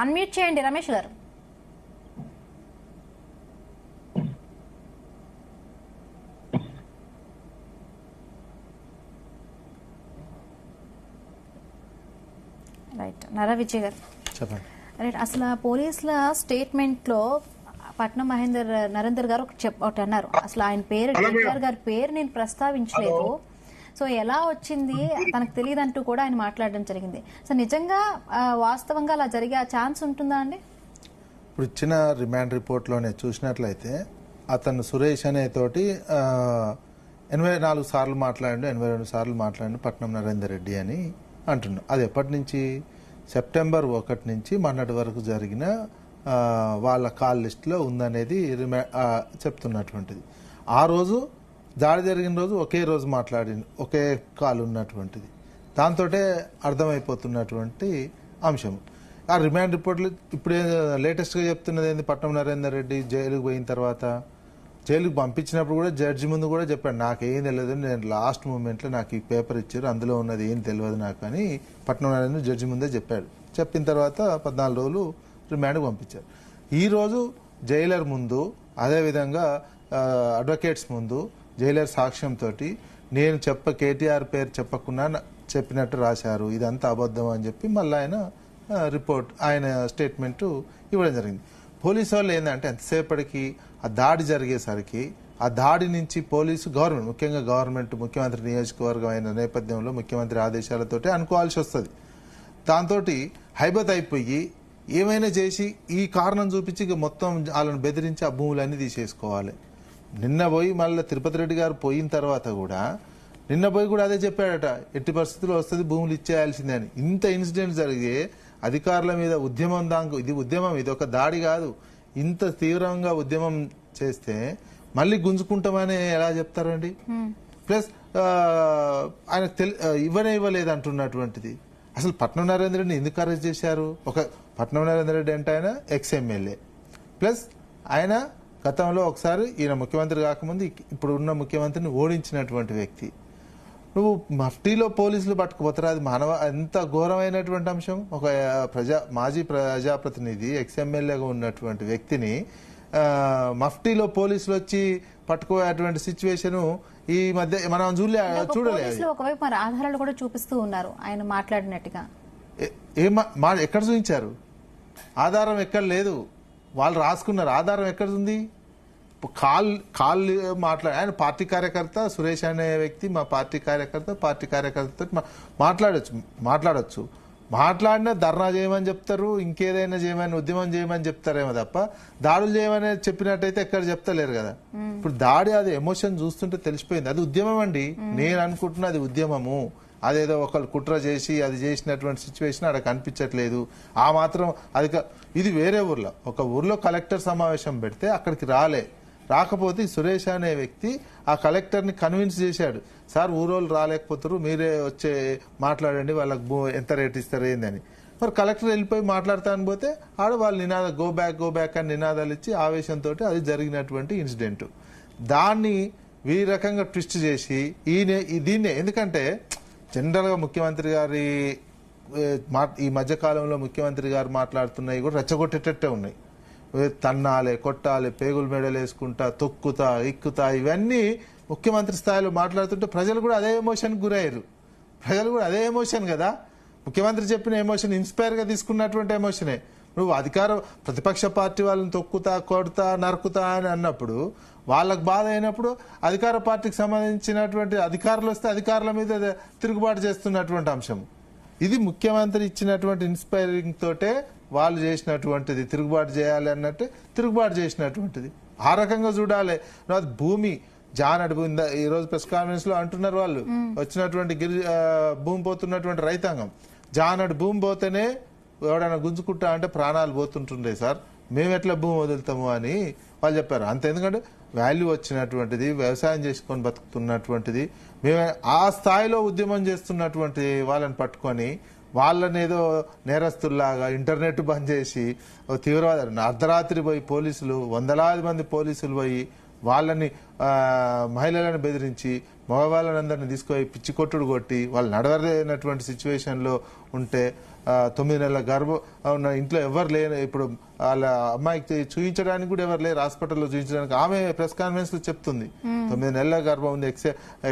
Unmute చేయండి రమేష్ గారు. Right, నర విజయ్ గారు చెప్పండి. రైట్, అసలు పోలీసుల స్టేట్మెంట్లో పట్నం నరేందర్ గారు ఒకటి అన్నారు, అసలు ఆయన పేరు కేటీఆర్ గారి పేరు నేను ప్రస్తావించలేదు, సో ఎలా వచ్చింది తనకు తెలియదు అంటూ కూడా ఆయన మాట్లాడడం జరిగింది. సో నిజంగా వాస్తవంగా అలా జరిగే ఛాన్స్ ఉంటుందా అండి? ఇప్పుడు ఇచ్చిన రిమాండ్ రిపోర్ట్లోనే చూసినట్లయితే అతను సురేష్ అనే తోటి 84 సార్లు మాట్లాడండు, 82 సార్లు మాట్లాడండు పట్నం నరేందర్ రెడ్డి అని అంటున్నాడు. అది ఎప్పటి నుంచి? సెప్టెంబర్ 1 నుంచి మొన్నటి వరకు జరిగిన వాళ్ళ కాల్ లిస్టులో ఉందనేది చెప్తున్నటువంటిది. ఆ రోజు దాడి జరిగిన రోజు ఒకే రోజు ఒకే కాల్ ఉన్నటువంటిది, దాంతో అర్థమైపోతున్నటువంటి అంశం. ఆ రిమాండ్ రిపోర్ట్లు ఇప్పుడే లేటెస్ట్గా చెప్తున్నది ఏంది, పట్నం నరేందర్ రెడ్డి జైలుకు పోయిన తర్వాత జైలుకు పంపించినప్పుడు కూడా జడ్జి ముందు కూడా చెప్పాడు, నాకేం తెలియదు, నేను లాస్ట్ మూమెంట్లో నాకు ఈ పేపర్ ఇచ్చారు, అందులో ఉన్నది ఏం తెలియదు నాకు అని పట్నం నరేందర్ జడ్జి ముందే చెప్పాడు. చెప్పిన తర్వాత 14 రోజులు రిమాండ్కి పంపించారు. ఈరోజు జైలర్ ముందు, అదేవిధంగా అడ్వకేట్స్ ముందు జైలర్ సాక్ష్యంతో నేను కేటీఆర్ పేరు చెప్పకుండా చెప్పినట్టు రాశారు, ఇదంతా అబద్ధం అని చెప్పి మళ్ళీ ఆయన రిపోర్ట్, ఆయన స్టేట్మెంట్ ఇవ్వడం జరిగింది. పోలీసు వాళ్ళు ఏంటంటే ఎంతసేపటికి ఆ దాడి జరిగేసరికి ఆ దాడి నుంచి గవర్నమెంట్, ముఖ్యంగా గవర్నమెంట్, ముఖ్యమంత్రి నియోజకవర్గం అయిన నేపథ్యంలో ముఖ్యమంత్రి ఆదేశాలతోటి అనుకోవాల్సి వస్తుంది. దాంతో హైబత్ అయిపోయి ఏమైనా చేసి ఈ కారణం చూపించి మొత్తం వాళ్ళని బెదిరించి ఆ భూములన్నీ తీసేసుకోవాలి. నిన్న పోయి మళ్ళీ తిరుపతి రెడ్డి గారు పోయిన తర్వాత కూడా నిన్న పోయి కూడా అదే చెప్పాడట, ఎట్టి పరిస్థితుల్లో వస్తుంది, భూములు ఇచ్చేయాల్సిందే అని. ఇంత ఇన్సిడెంట్ జరిగే అధికారుల మీద ఉద్యమం ఇది ఉద్యమం, ఇది ఒక దాడి కాదు. ఇంత తీవ్రంగా ఉద్యమం చేస్తే మళ్ళీ గుంజుకుంటామని ఎలా చెప్తారండి? ప్లస్ ఆయనకు ఇవ్వలేదు అంటున్నటువంటిది. అసలు పట్నం నరేందర్ రెడ్డిని ఎందుకు అరెస్ట్ చేశారు? పట్నం నరేందర్ రెడ్డి అంటే ఆయన ఎక్స్ఎమ్మెల్యే, ప్లస్ ఆయన గతంలో ఒకసారి ఈయన ముఖ్యమంత్రి కాకముందు ఇప్పుడు ఉన్న ముఖ్యమంత్రిని ఓడించినటువంటి వ్యక్తి. నువ్వు మఫ్టీలో పోలీసులు పట్టుకుపోతారా? అది ఎంత ఘోరమైనటువంటి అంశం. ఒక మాజీ ప్రజాప్రతినిధి, ఎక్స్ఎమ్మెల్యేగా ఉన్నటువంటి వ్యక్తిని మఫ్టీలో పోలీసులు వచ్చి పట్టుకోయేటువంటి సిచ్యువేషన్ ఈ మధ్య మనం చూడలేదు. ఒకవైపు మరి ఆధారాలు కూడా చూపిస్తూ ఉన్నారు ఆయన మాట్లాడినట్టుగా. ఎక్కడ చూపించారు? ఆధారం ఎక్కడ లేదు. వాళ్ళు రాసుకున్నారు, ఆధారం ఎక్కడ ఉంది? కాల్ ఆయన పార్టీ కార్యకర్త, సురేష్ అనే వ్యక్తి మా పార్టీ కార్యకర్తతో మాట్లాడొచ్చు. మాట్లాడినా ధర్నా చేయమని చెప్తారు, ఇంకేదైనా చేయమని, ఉద్యమం చేయమని చెప్తారేమో తప్ప దాడులు చేయమని చెప్పినట్టయితే ఎక్కడ చెప్తలేరు కదా. ఇప్పుడు దాడి, అది ఎమోషన్ చూస్తుంటే తెలిసిపోయింది, అది ఉద్యమం అండి. నేను అనుకుంటున్నా అది ఉద్యమము. అదేదో ఒకళ్ళు కుట్ర చేసి అది చేసినటువంటి సిచ్యువేషన్ అక్కడ కనిపించట్లేదు. ఆ మాత్రం ఇది వేరే ఒక ఊర్లో కలెక్టర్ సమావేశం పెడితే అక్కడికి రాకపోతే సురేష్ అనే వ్యక్తి ఆ కలెక్టర్ని కన్విన్స్ చేశాడు, సార్ ఊరోళ్ళు రాలేకపోతారు, మీరే వచ్చే మాట్లాడండి, వాళ్ళకి ఎంత రేట్ ఇస్తారు ఏందని. మరి కలెక్టర్ వెళ్ళిపోయి మాట్లాడతాను పోతే వాళ్ళు గో బ్యాక్ అని నినాదాలు ఇచ్చి ఆవేశంతో అది జరిగినటువంటి ఇన్సిడెంట్. దాన్ని ఈ రకంగా ట్విస్ట్ చేసి దీన్నే, ఎందుకంటే జనరల్గా ముఖ్యమంత్రి గారి ఈ మధ్యకాలంలో ముఖ్యమంత్రి గారు మాట్లాడుతున్నాయి కూడా రెచ్చగొట్టేటట్టే ఉన్నాయి. తన్నాలే, కొట్టాలి, పేగులు మెడలు వేసుకుంటా, తొక్కుతా, ఎక్కుతా, ఇవన్నీ ముఖ్యమంత్రి స్థాయిలో మాట్లాడుతుంటే ప్రజలు కూడా అదే ఎమోషన్కి గురయ్యారు. ప్రజలు కూడా అదే ఎమోషన్ కదా, ముఖ్యమంత్రి చెప్పిన ఎమోషన్ ఇన్స్పైర్గా తీసుకున్నటువంటి ఎమోషనే. నువ్వు ప్రతిపక్ష పార్టీ వాళ్ళని తొక్కుతా, కొడతా, నరుకుతా అని అన్నప్పుడు, వాళ్ళకు బాధ అయినప్పుడు అధికార పార్టీకి సంబంధించినటువంటి అధికారులు వస్తే అధికారుల మీద తిరుగుబాటు చేస్తున్నటువంటి అంశం ఇది. ముఖ్యమంత్రి ఇచ్చినటువంటి ఇన్స్పైరింగ్ తోటే వాళ్ళు చేసినటువంటిది, తిరుగుబాటు చేయాలి అన్నట్టు తిరుగుబాటు చేసినటువంటిది. ఆ రకంగా చూడాలి. భూమి జానడు ఈ రోజు ప్రెస్ కాన్ఫరెన్స్ లో అంటున్నారు వాళ్ళు, వచ్చినటువంటి భూమి పోతున్నటువంటి రైతాంగం, జానడు భూమి పోతేనే ఎవడైనా గుంజుకుంటా అంటే ప్రాణాలు పోతుంటుండే సార్, మేము ఎట్లా భూమి వదులుతాము అని వాళ్ళు చెప్పారు. అంత ఎందుకంటే వాల్యూ వచ్చినటువంటిది, వ్యవసాయం చేసుకొని బతుకుతున్నటువంటిది, మేము ఆ స్థాయిలో ఉద్యమం చేస్తున్నటువంటి వాళ్ళని పట్టుకొని వాళ్ళని ఏదో నేరస్తుల్లాగా ఇంటర్నెట్ బంద్ చేసి తీవ్రవాద అర్ధరాత్రి పోయి పోలీసులు, వందలాది మంది పోలీసులు పోయి వాళ్ళని మహిళలను బెదిరించి మగవాళ్ళనందరినీ తీసుకుపోయి పిచ్చి కొట్టుడు కొట్టి వాళ్ళు నడవలేనటువంటి సిచ్యువేషన్లో ఉంటే 9 నెలల గర్భం ఉన్న ఇంట్లో ఎవరు లేరు. ఇప్పుడు వాళ్ళ అమ్మాయికి చూపించడానికి కూడా ఎవరు లేరు, హాస్పిటల్లో చూపించడానికి. ఆమె ప్రెస్ కాన్ఫరెన్స్ లో చెప్తుంది 9 నెలల గర్భం ఉంది,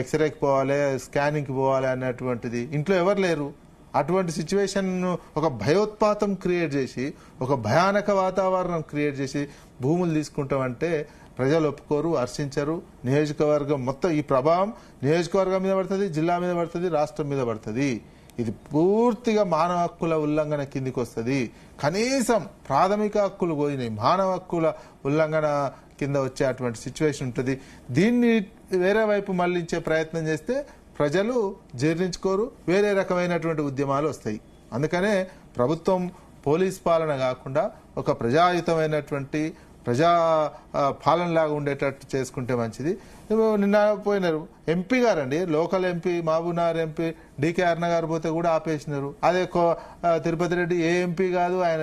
ఎక్స్రేకి పోవాలి, స్కానింగ్కి పోవాలి అన్నటువంటిది. ఇంట్లో ఎవరు లేరు. అటువంటి సిచ్యువేషన్ ఒక భయోత్పాతం క్రియేట్ చేసి, ఒక భయానక వాతావరణం క్రియేట్ చేసి భూములు తీసుకుంటామంటే ప్రజలు ఒప్పుకోరు, హర్షించరు. నియోజకవర్గం మొత్తం ఈ ప్రభావం నియోజకవర్గం మీద పడుతుంది, జిల్లా మీద పడుతుంది, రాష్ట్రం మీద పడుతుంది. ఇది పూర్తిగా మానవ హక్కుల ఉల్లంఘన కిందికి వస్తుంది. కనీసం ప్రాథమిక హక్కులు పోయినాయి, మానవ హక్కుల ఉల్లంఘన కింద వచ్చే అటువంటి సిచ్యువేషన్ ఉంటుంది. దీన్ని వేరే వైపు మళ్లించే ప్రయత్నం చేస్తే ప్రజలు జీర్ణించుకోరు, వేరే రకమైనటువంటి ఉద్యమాలు వస్తాయి. అందుకనే ప్రభుత్వం పోలీస్ పాలన కాకుండా ఒక ప్రజాయుతమైనటువంటి ప్రజా పాలనలాగా ఉండేటట్టు చేసుకుంటే మంచిది. నిన్న పోయినారు ఎంపీ గారండి, local MP Mahbubnagar MP D K Aruna గారు పోతే కూడా ఆపేసినారు. అదే తిరుపతి రెడ్డి ఏ ఎంపీ కాదు, ఆయన